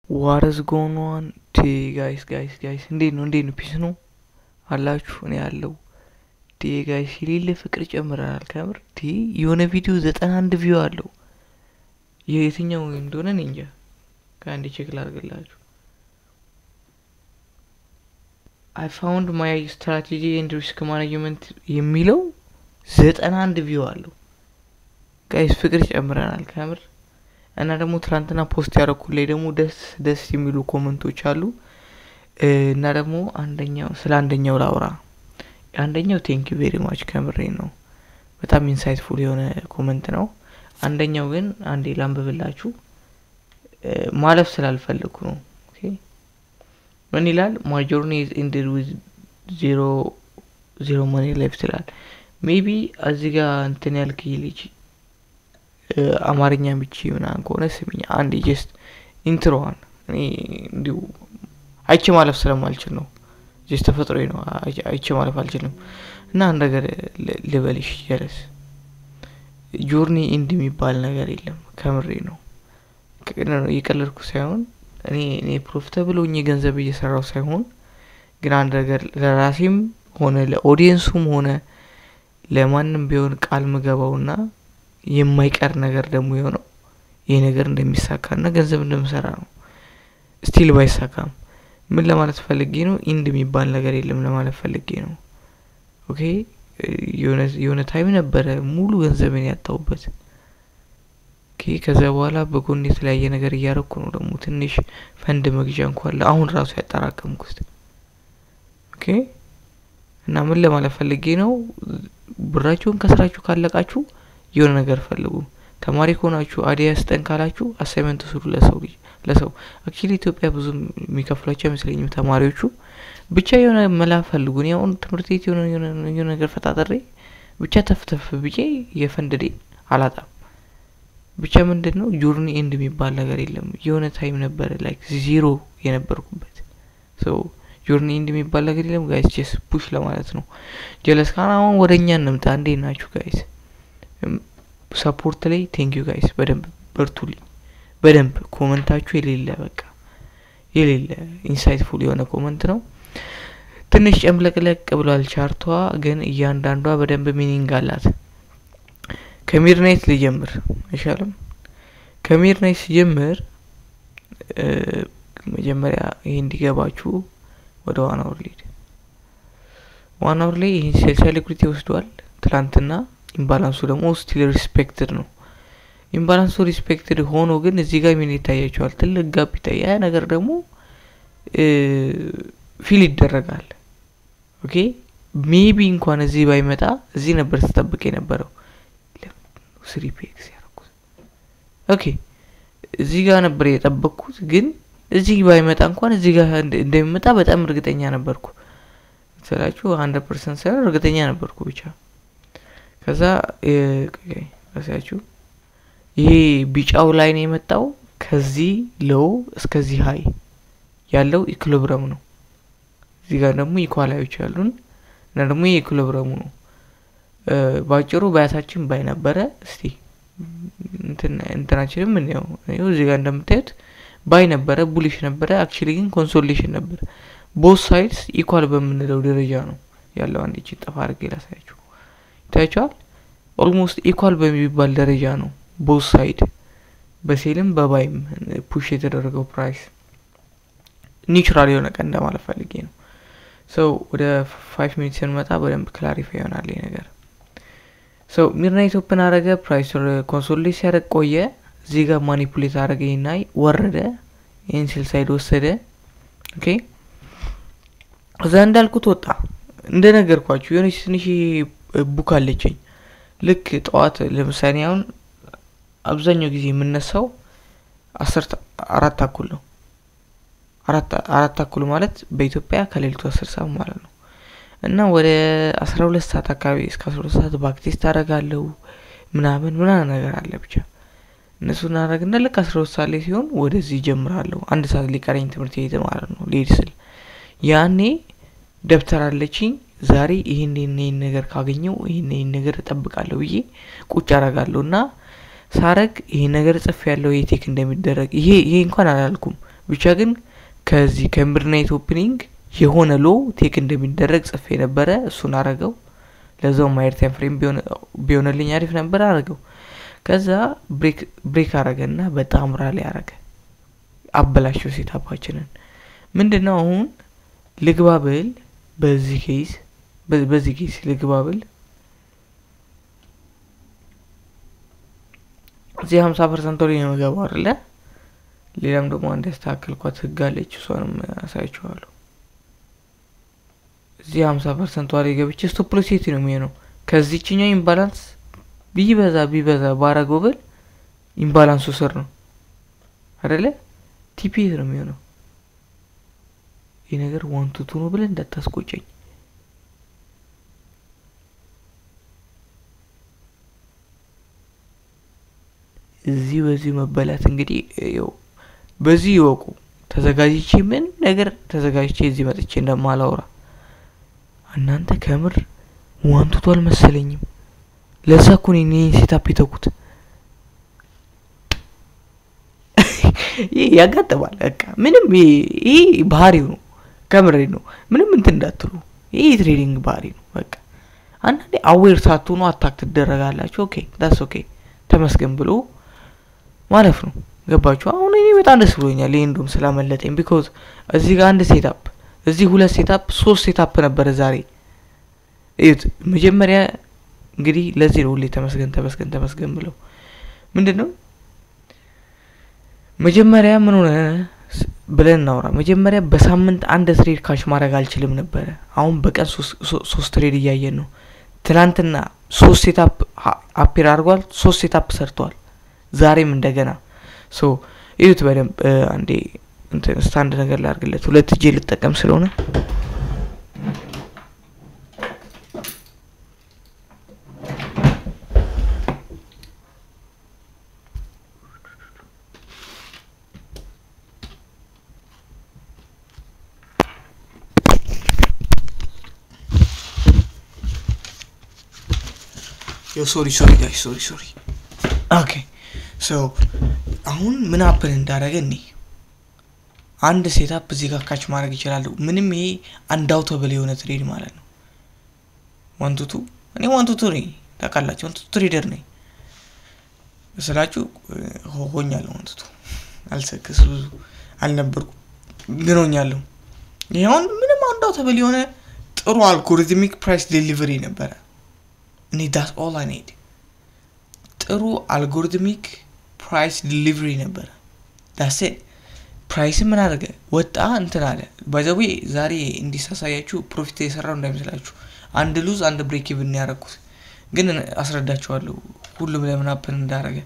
What is going on? guys እንዴት ነው ፒስ ነው አላችሁ እኔ ያለው ጋይስ የሌለ ፍቅር ጨምረናል ከምር የሆነ ቪዲዮ 91 ቪው አለው የትኛው እንደሆነ እንጃ ካንዲ ቼክ ላድርግላችሁ I found my strategy and risk management የሚለው 91 ቪው አለው ጋይስ ፍቅር ጨምረናል ከምር እና ደግሞ ትላንትና ፖስት ያደረኩልኝ ደግሞ ደስ የሚሉ ኮሜንቶች አሉ እና ደግሞ አንደኛው ላውራ አንደኛው thank you very much ከምሬ ነው በጣም ኢንሳይትፉል የሆነ ኮሜንት ነው አንደኛው ግን አንዴ ላንብብላችሁ ማለፍ ስላልፈልኩ ነው ኦኬ ምን ይላል my journey is ended with zero money left ይላል maybe አዚጋ እንትን ያልከኝ ልጅ አማርኛ ብቻ ይሆናል ከሆነ ስሚኝ አንዴ ጀስት ኢንትሮዋን እኔ እንዲው አይቼ ማለፍ ስለማልችል ነው ጀስት ተፈጥሮዬ ነው አይቼ ማለፍ አልችልም እና አንድ ነገር ልበልሽ ጀለስ ጆርኒ ኢንድ የሚባል ነገር የለም ከምሬ ነው ይቀለልኩ ሳይሆን እኔ ፕሮፊታብል ሆኜ ገንዘብ እየሰራው ሳይሆን ግን አንድ ነገር ለራሴም ሆነ ለኦዲየንሱም ሆነ ለማንም ቢሆን ቃል መገባውና የማይቀር ነገር ደግሞ ይሆነው ይሄ ነገር እንደሚሳካና ገንዘብ እንደምሰራ ነው ስቲል ባይሳካም ምን ለማለት ፈልጌ ነው ኢንድ የሚባል ነገር የለም ለማለት ፈልጌ ነው ኦኬ የሆነ ታይም ነበር ሙሉ ገንዘብን ያጣውበት ኦኬ ከዛ በኋላ በጎን የተለያየ ነገር እያረኩ ነው ደግሞ ትንሽ ፈንድ መግዣ እንኳን አሁን ራሱ ያጠራቀምኩት ኦኬ እና ምን ለማለት ፈልጌ ነው ብራችሁን ከስራችሁ ካለቃችሁ የሆነ ነገር ፈልጉ ተማሪ ሆናችሁ አዲያ ስጠንካላችሁ አሳይመንት ስሩ ለሰው አክቹሊ ኢትዮጵያ ብዙ የሚከፍላቸው አይመስለኝም ተማሪዎቹ ብቻ የሆነ መላ ፈልጉ ነው አሁን ትምህርት ቤት የሆነ ነገር ፈታተሬ ብቻ ተፍተፍ ብዬ የፈንድዴ አላጣም ብቻ ምንድነው ጆርኒ ኤንድ የሚባል ነገር የለም የሆነ ታይም ነበር ላይክ ዜሮ የነበርኩበት ሶ ጆርኒ ኤንድ የሚባል ነገር የለም ጋይስ ጀስት ፑሽ ለማለት ነው ጀለስ ካናውን ወደኛ እንምጣ እንዴ ናችሁ ጋይስ ሰፖርት ላይ thank you guys በደንብ በርቱልኝ በደንብ ኮሜንታችሁ የሌለ ኢንሳይትፉል የሆነ ኮሜንት ነው ትንሽ ጨምለቅለቅ ብሏል ቻርቷ ግን እያንዳንዷ በደንብ ሚኒንግ አላት ከሚድናይት ልጀምር አይሻልም ከሚድናይት ሲጀምር መጀመሪያ ይሄ እንዲገባችሁ ወደ ዋናው ላይ ይሄን ሴሌክሪቲ ወስዷል ትላንትና ኢምባላንሱ ደግሞ ስቲል ሪስፔክትድ ነው ኢምባላንሱ ሪስፔክትድ ሆኖ ግን እዚህ ጋር ምን ይታያችኋል ትልቅ ጋፕ ይታያል ነገር ደግሞ ፊል ይደረጋል ኦኬ ሜቢ እንኳን እዚህ ባይመጣ እዚህ ነበር ተጠብቀ የነበረው 3px ያረኩት ኦኬ እዚህ ጋር ነበር የጠበቅኩት ግን እዚህ ባይመጣ እንኳን እዚህ ጋር እንደሚመጣ በጣም እርግጠኛ ነበርኩ ስለዚህ 100% ሳይሆን እርግጠኛ ነበርኩ ብቻ ከዛ አሳያችሁ ይሄ ቢጫው ላይ ነው የመጣው ከዚህ ሎው እስከዚህ ሃይ ያለው ኢኩሊብረም ነው እዚህ ጋር ደግሞ ኢኳላዮች ያሉን እና ደግሞ ኢኩሊብረሙ ነው ባጭሩ ባያሳችን ባይነበረ እስቲ እንትናችንም ምን ነው እዚህ ጋር እንደምታዩት ባይነበረ ቡሊሽ ነበረ አክቹሊ ግን ኮንሶሌሽን ነበር both sides ኢኳል በመንለው ደረጃ ነው ያለው አንድ እቺ ጠፋ አድርጌ ላሳያችሁ ታይቷል ኦልሞስት ኢኳል በሚባል ደረጃ ነው both side በሴልም በባይም ፑሽ የተደረገው ፕራይስ ኒውትራል የሆነ ቀን እንደማለት ፈልጌ ነው ሶ ወደ 5 ሚኒትስ እንመጣ በደንብ ክላሪፋይ ይሆናል ይሄ ነገር ሶ ሚድናይት ኦፕን አረገ ፕራይስ ኮንሶሊዴት ሲያደርግ ቆየ እዚህ ጋር ማኒፑሌት አረገኝና ወረደ ይሄን ሴል ሳይድ ወሰደ ኦኬ እዛ እንዳልኩት ወጣ እንደነገርኳችሁ የሆነ ትንሽ ቡክ አለችኝ ልክ ጧት ለምሳሌ አሁን አብዛኛው ጊዜ የምነሳው 4 ተኩል ነው 4 ተኩል ማለት በኢትዮጵያ ከሌሊቱ 10 ሰዓት ማለት ነው እና ወደ 12 ሰዓት አካባቢ እስከ 12 ሰዓት ባክቴስት አደርጋለሁ ምናምን ነገር አለ ብቻ እነሱን አደረግና ልክ 12 ሰዓት ላይ ሲሆን ወደዚህ ጀምራለሁ አንድ ሰዓት ሊቀረኝ ትምህርት ቤት ማለት ነው ሌሊስል ያኔ ደብተር አለችኝ ዛሬ ይሄን ነገር ካገኘው ይሄን ነገር ተጠብቃለሁ ብዬ ቁጭ አረጋለሁና ሳረግ ይሄ ነገር ጽፍ ያለው የቴክ እንደሚደረግ ይሄ እንኳን አላልኩም ብቻ ግን ከዚህ ከሚድናይት ኦፕኒንግ የሆነ ሎ ቴክ እንደሚደረግ ጽፌ ነበረ እሱን አረገው ለዛው ማየር ታይም ፍሬም ቢሆንልኝ አሪፍ ነበር አረገው ከዛ ብሬክ አረገና በጣም ራሊ አረገ አበላሽው ሴታፓችንን ምንድነው አሁን ልግባብል በዚህ ኬስ ልግባብል እዚህ 50% ላይ ነው ገባው አይደለ ሌላም ደግሞ አንድ ያስተካክልኳት ህጋለች እሷንም አሳይቻለሁ እዚህ 50% ላይ ገብቼ ስቶፕ ሎስ ሴት ነው የሚሆነው ከዚህኛው ኢምባላንስ ቢበዛ ባረጎብል ኢምባላንሱ ስር ነው አይደለ ቲፒ ነው የሚሆነው ይሄ ነገር 1 2 ነው ብለን እንዳታስቆጨኝ እዚህ በዚህ መበላት እንግዲህ ያው በዚህ ይወቁ ተዘጋጅቼ ምን ነገር ተዘጋጅቼ እዚህ መጥቼ እንደማላውራ እናንተ ከምር ዋንቱቱ አልመሰለኝም ለዛ እኮ ነው እኔ ሴታፕ የተኩት ያጋጠማል በቃ ምንም ይሄ ባህሪው ነው ከምሬ ነው ምንም እንትን እንዳትሉ ይሄ ትሬዲንግ ባህሪ ነው በቃ አንዴ አዌር ሳትሆኑ አታክ ትደረጋላችሁ ኦኬ ዳትስ ኦኬ ተመስገን ብሎ ማለፍ ነው ገባችሁ አሁን እኔ በጣም ደስ ብሎኛል ለእንዱም ስላመለጠኝ because እዚህ ጋር አንድ ሴታፕ እዚህ ሁለት ሴታፕ ሶስት ሴታፕ ነበር ዛሬ እዩት መጀመሪያ እንግዲህ ለዚህ ነው ሁሌ ተመስገን ብለው ምንድነው መጀመሪያ ምን ሆነ ብለን እናውራ መጀመሪያ በሳምንት አንድ ትሬድ ካሽ ማድረግ አልችልም ነበር አሁን በቀን 3 ትሬድ እያየን ነው ትላንትና 3 ሴታፕ አፒር አድርጓል 3 ሴታፕ ሰርቷል ዛሬም እንደገና ሶ እዩት በደንብ አንዴ እንትን ስታንድ ነገር ላርግለት ሁለት እጄ ልጠቀም ስለሆነ sorry guys sorry okay so አሁን ምን አፕል እንዳረገኝ አንድ ሴታፕ እዚህ ጋር ካች ማድረግ ይችላል ምንም ይሄ አንዳውተብል የሆነ ትሬድ ማለት ነው 1 2 እኔ 1 2 ነኝ ታውቃላችሁ 1 2 ትሬደር ነኝ ስለላችሁ ሆኛለሁ 1 2 አልሰክስ ብዙ አልነበርኩ ግን ሆኛለሁ ይሄውን ምንም አንዳውተብል የሆነ ጥሩ አልጎሪትሚክ ፕራይስ ዴሊቨሪ ነበር እኔ that's all I need ጥሩ አልጎሪትሚክ ፕራይስ ዴሊቨሪ ነበር that's it ፕራይስ ምን አደረገ ወጣ እንትን አለ ባይዘው ዛሬ እንዲሳሳያችሁ ፕሮፊት የሰራው እንዳይመስላችሁ አንድ ሉዝ አንድ ብሬክ ኢቭን ያረኩት ግን አስረዳችኋለሁ ሁሉም ለምን አፕን እንዳረገ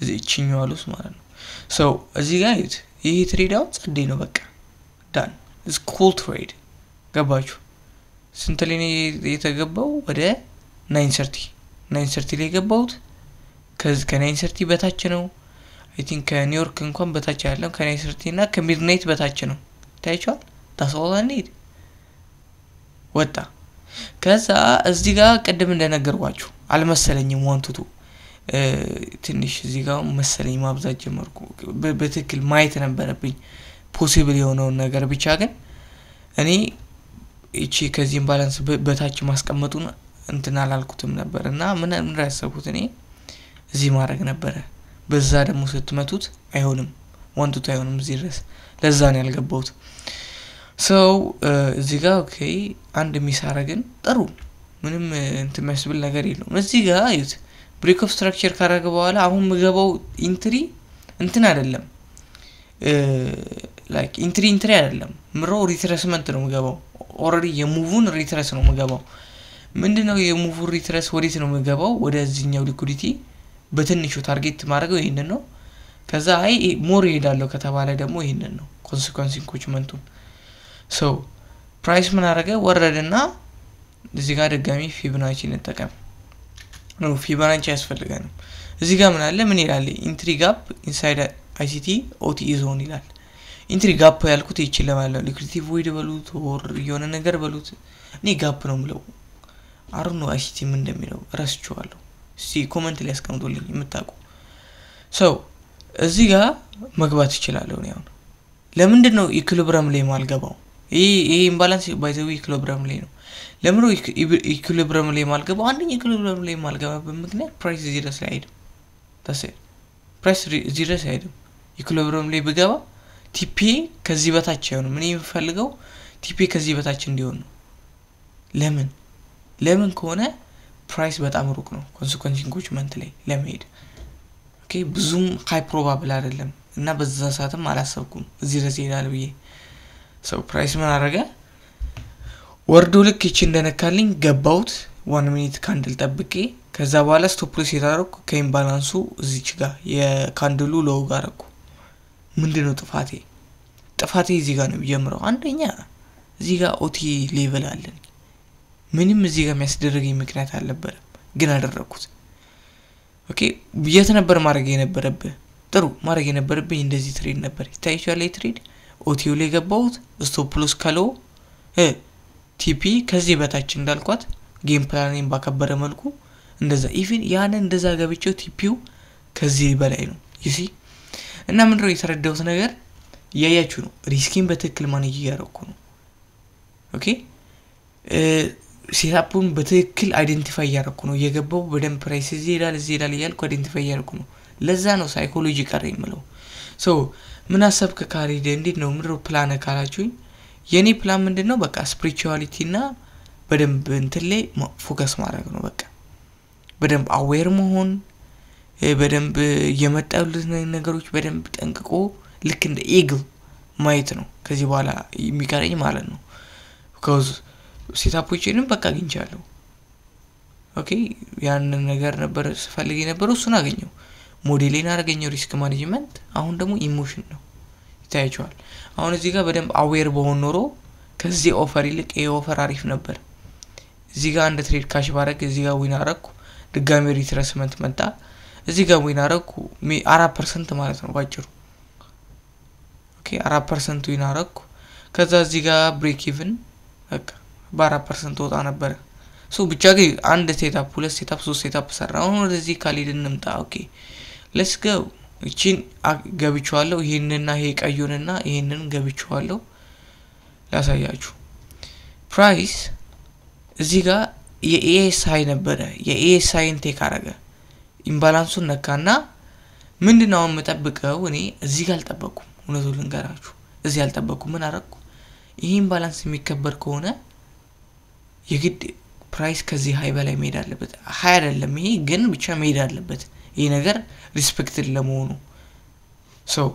እዚህኛው አሉስ ማለት ነው so እዚህ ጋር ይሄ ትሬድ አውት ጸዴ ነው በቃ ዳን is cool trade ገባችሁ ስንት ላይ ነው የተገባው ወደ 930 ላይ ገባውት ከ930 በታች ነው I think ከኒውዮርክ እንኳን በታች ያለው ከ930 እና ከሚድናይት በታች ነው ታይቷል that's all I need ወጣ ከዛ እዚህ ጋር ቀደም እንደነገርኳችሁ አልመሰለኝም ዋንቱቱ ትንሽ እዚህ ጋር መሰለኝ ማብዛት ጀመርኩ በትክክል ማየት ነበረብኝ ፖሲብል የሆነው ነገር ብቻ ግን እኔ እቺ ከዚህም ባላንስ በታች ማስቀመጡን እንትን አላልኩትም ነበርና ምን ያሰብኩት እኔ እዚህ ማድረግ ነበር በዛ ደግሞ ስትመቱት አይሆንም ዋንቱቱ አይሆንም እዚህ ድረስ ለዛ ነው ያልገባሁት so እዚህ ጋር ኦኬ አንድ ሚሳረግን ጥሩ ምንም እንትን መስብል ነገር የለውም እዚህ ጋር አዩት ብሬክ ኦፍ ስትራክቸር ካረገ በኋላ አሁን ምገባው ኢንትሪ እንትን አይደለም ላይክ ኢንትሪ አይደለም ምሮ ሪትሬስመንት ነው ምገባው ኦሬዲ የሙቭን ሪትሬስ ነው ምገባው ምንድነው የሙቭ ሪትሬስ ወዴት ነው ምገባው ወደዚህኛው ሊኩዲቲ በትንሹ ታርጌት ማድረገው ይሄንን ነው ከዛ አይ ሞር ይሄዳለው ከተባለ ደግሞ ይሄንን ነው ኮንሲኩዌንስ ኢንኮችመንቱን so ፕራይስ ምን አረገ ወረደና እዚህ ጋር ደጋሚ ፊቦናቺ እንጠቀም ነው ፊቦናቺ ያስፈልጋል እዚህ ጋር ምን አለ ምን ይላል ኢንትሪ ጋፕ ኢንሳይድ አይሲቲ ኦቲ ዞን ይላል ኢንትሪ ጋፕ ያልኩት ይችላል ማለት ሊኩዲቲ ቮይድ በሉት ኦር የሆነ ነገር በሉት እኔ ጋፕ ነው ምለው አሩኑ አይሲቲ ምን እንደሚለው ረስቸዋለሁ ኮሜንት ላይ አስቀምጡልኝ የምታውቁ so እዚህ ጋር መግባት ይችላል ነው ያው ለምንድነው ኢኩሊብሪየም ላይ ማልገባው ይሄ ኢምባላንስ ባይዘው ኢኩሊብሪየም ላይ ነው ለምሮ ኢኩሊብሪየም ላይ ማልገባው አንደኛ ኢኩሊብሪየም ላይ ማልገባበት ምክንያት ፕራይስ እዚህ ድረስ አይሄድም ታሰ ፕራይስ እዚህ ድረስ አይሄድም ኢኩሊብሪየም ላይ ብገባ ቲፒ ከዚህ በታች አይሆንም ምን ይፈልገው ቲፒ ከዚህ በታች እንዲሆን ነው ለምን ከሆነ ፕራይስ በጣም ሩቅ ነው ኮንሲኩዌንስ መንት ላይ ለመሄድ ኦኬ ብዙም ሃይ ፕሮባብል አይደለም እና በዛ ሰዓትም አላሰብኩም እዚህ ድረስ ይሄዳል ብዬ ሶ ፕራይስ ምን አረጋ ወርዶ ልክ እቺ እንደነካልኝ ገባውት 1 ሚኒት ካንድል ጠብቄ ከዛ በኋላ ስቶፕ ሎስ ያደረኩ ከኢምባላንሱ እዚች ጋር የካንድሉ ሎው ጋር አረኩ ምንድነው ጥፋቴ እዚህ ጋር ነው የሚጀምረው አንደኛ እዚህ ጋር ኦቲ ሌቭል አለን ምንም እዚህ ጋር የሚያስደርገኝ ምክንያት አልነበረም ግን አደረኩት ኦኬ የት ነበር ማድረግ የነበረብህ ጥሩ ማድረግ የነበረብኝ እንደዚህ ትሬድ ነበር ይታያችኋል ትሬድ ኦቲው ላይ ገባውት ስቶፕ ሎስ ካለው ቲፒ ከዚህ በታች እንዳልኳት ጌም ፕላኔን ባከበረ መልኩ እንደዛ ኢቭን ያንን እንደዛ ገብቼው ቲፒው ከዚህ በላይ ነው ይሲ እና ምንድነው የተረዳሁት ነገር ያያችሁ ነው ሪስኪን በትክክል ማኔጅ ያደረኩ ነው ኦኬ ሴታፑን በትክክል አይደንቲፋይ ያደረኩ ነው የገባው በደም ፕራይስ እዚህ ይላል ያልኩ አይደንቲፋይ ያደረኩ ነው ለዛ ነው ሳይኮሎጂ ቀረ ይምለው ሶ ምን አሰብከ ካሪደ እንዴት ነው ምንድነው ፕላን ካላችሁኝ የኔ ፕላን ምንድነው በቃ ስፒሪቹዋሊቲ እና በደንብ እንትለ ፎከስ ማድረግ ነው በቃ በደንብ አዌር መሆን በደንብ የመጣሉት ነገሮች በደንብ ጠንቅቆ ልክ እንደ ኢግል ማየት ነው ከዚህ በኋላ የሚቀረኝ ማለት ነው because ሴታፖችንም በቃ አግኝቻለሁ ኦኬ ያን ነገር ነበር ስፈልግ የነበረው እሱን አገኘው ሞዴሌን አረጋኘው ሪስክ ማኔጅመንት አሁን ደግሞ ኢሞሽን ነው ይታያችኋል አሁን እዚህ ጋር በደንብ አዌር በሆን ኖሮ ከዚህ ኦፈር ይልቅ ኦፈር አሪፍ ነበር እዚህ ጋር አንድ ትሬድ ካሽ ባረግ እዚህ ጋር ዊን አረኩ ድጋሚ ሪትሬስመንት መጣ እዚህ ጋር ዊን አረኩ 4% ማለት ነው ባጭሩ ኦኬ 4% ዊን አረኩ ከዛ እዚህ ጋር ብሬክ ኢቭን በቃ በ4% ወጣ ነበር ሶ ብቻ ግን አንድ ሴታፕ ሁለት ሴታፕ ሶስት ሴታፕ ሰራው አሁን ወደዚህ ካሊድ እንምጣ ኦኬ ሌትስ ጎ እቺን ገብቻለሁ ይሄንና ይሄ ቀዩንና ይሄንን ገብቻለሁ ላሳያችሁ ፕራይስ እዚህ ጋር የኤኤስአይ ነበር የኤኤስአይን ቴክ አረገ ኢምባላንሱን ነካና ምንድነው መጠብቀው እኔ እዚህ ጋር አልጠበቅኩም እውነቱን ልንገራችሁ እዚህ አልጠበቅኩም ምን አረኩ ይሄ ኢምባላንስ የሚከበር ከሆነ የግድ ፕራይስ ከዚህ ሃይ በላይ መሄድ አለበት ሃይ አይደለም ይሄ ግን ብቻ መሄድ አለበት ይሄ ነገር ሪስፔክትድ ለመሆኑ ሶ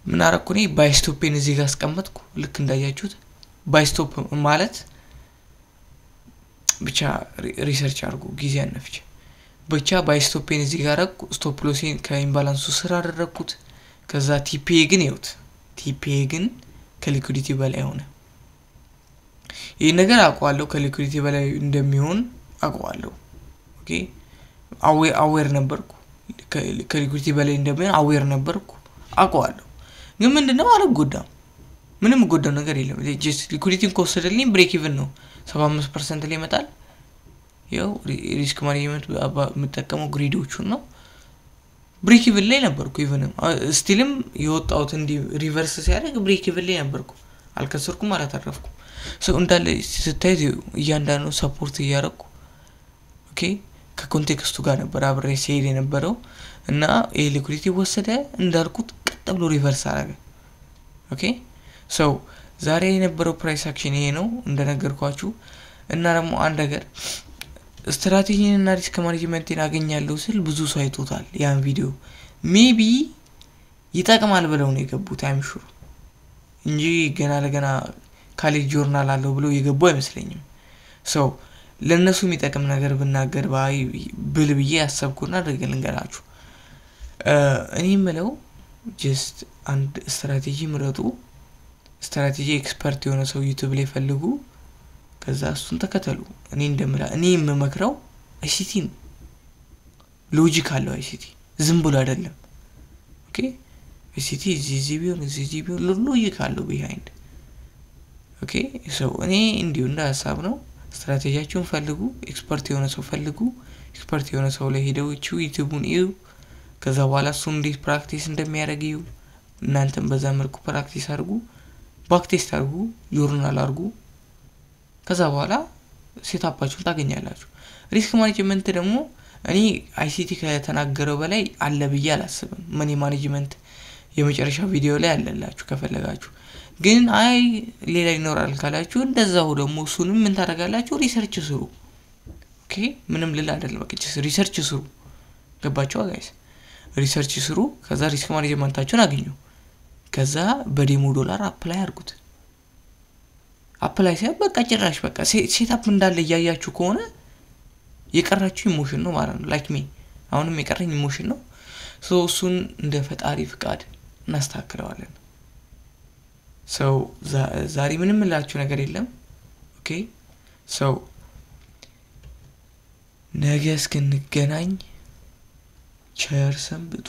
ምን አረኩ እኔ ባይ ስቶፕን እዚህ ጋር አስቀመጥኩ ልክ እንዳያችሁት ባይ ስቶፕ ማለት ብቻ ሪሰርች አድርጉ ጊዜ አነፍች ብቻ ባይ ስቶፕን እዚህ ጋር አረኩ ስቶፕ ሎስን ከኢምባላንሱ ስራ አደረኩት ከዛ ቲፒ ግን ይውት ቲፒ ግን ከሊኩዊዲቲ በላይ ሆነ ይሄ ነገር አቋለው ከሊኩዊዲቲ በላይ እንደሚሆን አቋለው ኦኬ አዌር ነበርኩ ከሊኩዊዲቲ በላይ እንደሚሆን አዌር ነበርኩ አቋለው ግን ምንድነው አልጎዳም ምንም ጎዳው ነገር የለም ጀስት ሊኩዊዲቲን ኮስደልኝ ብሬክ ኢቭን ነው 75% ላይ ይመጣል ያው ሪስክ ማኔጅመንት መጠቀመው ግሪዶቹን ነው ብሬክ ኢቭን ላይ ነበርኩ ኢቭንም ስቲልም የወጣውት እንዲ ሪቨርስ ሲያደርግ ብሬክ ኢቭን ላይ ነበርኩ አልከሰርኩም አላተረፍኩም ሶ እንዳለ ስታይት ያንዳንዱ ሰፖርት ያያረኩ ኦኬ ከኮንቴክስቱ ጋር ነበር አብሬ ሲሄድ የነበረው እና ሊኩዊዲቲ ወሰደ እንዳልኩት ቀጥ ብሎ ሪቨርስ አረገ ኦኬ ሶ ዛሬ የነበረው ፕራይስ አክሽን ይሄ ነው እንደነገርኳችሁ እና ደግሞ አንድ ነገር ስትራቴጂን እና ሪስክ ማኔጅመንትን አገኛለሁ ስል ብዙ ሰው አይቶታል ያን ቪዲዮ ሜቢ ይጣቀማል ብለው ነው የገቡት አይም ሹር እንጂ ገና ለገና ካሌጅ ጆርናል አለው ብለው የገቡ አይመስለኝም ሶ ለነሱ የሚጠቅም ነገር ብናገር ባይ ብልብዬ ያሰብኩና ደግልንገራችሁ እኔ ምለው ጀስት አንድ ስትራቴጂ ምረጡ ስትራቴጂ ኤክስፐርት የሆነ ሰው ዩቲዩብ ላይ ፈልጉ ከዛ እሱን ተከተሉ እኔ እንደምላ እኔ የምመክረው አይሲቲ ሎጂክ አለው አይሲቲ ዝም ብሎ አይደለም ኦኬ አይሲቲ እዚህ ቢሆን ሎጂክ አለው ቢሃይንድ ኦኬ ሶ እኔ እንዲሁ እንደ ሐሳብ ነው ስትራቴጂያችሁን ፈልጉ ኤክስፐርት የሆነ ሰው ፈልጉ ኤክስፐርት የሆነ ሰው ላይ ሄደው ዩቲዩቡን እዩ ከዛ በኋላ እሱ እንዴት ፕራክቲስ እንደሚያደርግ እዩ እናንተም በዛ መልኩ ፕራክቲስ አድርጉ ባክ ቴስት አድርጉ ጆርናል አድርጉ ከዛ በኋላ ሴትአፓችሁን ታገኛላችሁ ሪስክ ማኔጅመንት ደግሞ እኔ አይሲቲ ከተናገረው በላይ አለ ብዬ አላስብም መኒ ማኔጅመንት የመጨረሻው ቪዲዮ ላይ አለላችሁ ከፈለጋችሁ ግን አይ ሌላ ይኖራል ካላችሁ እንደዛው ደግሞ እሱንም ምን ታደርጋላችሁ ሪሰርች ስሩ ኦኬ ምንም ልል አይደለም በቃ ሪሰርች ስሩ ገባችሁ ጋይስ ሪሰርች ስሩ ከዛ ሪስክ ማኔጅመንታችሁን አግኙ ከዛ በዴሞ ዶላር አፕላይ አድርጉት አፕላይ ሲያብ በቃ ጭራሽ በቃ ሴትአፕ እንዳለ ያያያችሁ ከሆነ የቀራችሁ ኢሞሽን ነው ማለት ነው ላይክ ሚ አሁንም የቀረኝ ኢሞሽን ነው ሶ እሱን እንደ ፈጣሪ ፍቃድ እናስተካክለዋለን ሶ ዛሬ ምንም ላችሁ ነገር የለም ኦኬ ሶ ነገ እስክንገናኝ ቸር ሰንብቱ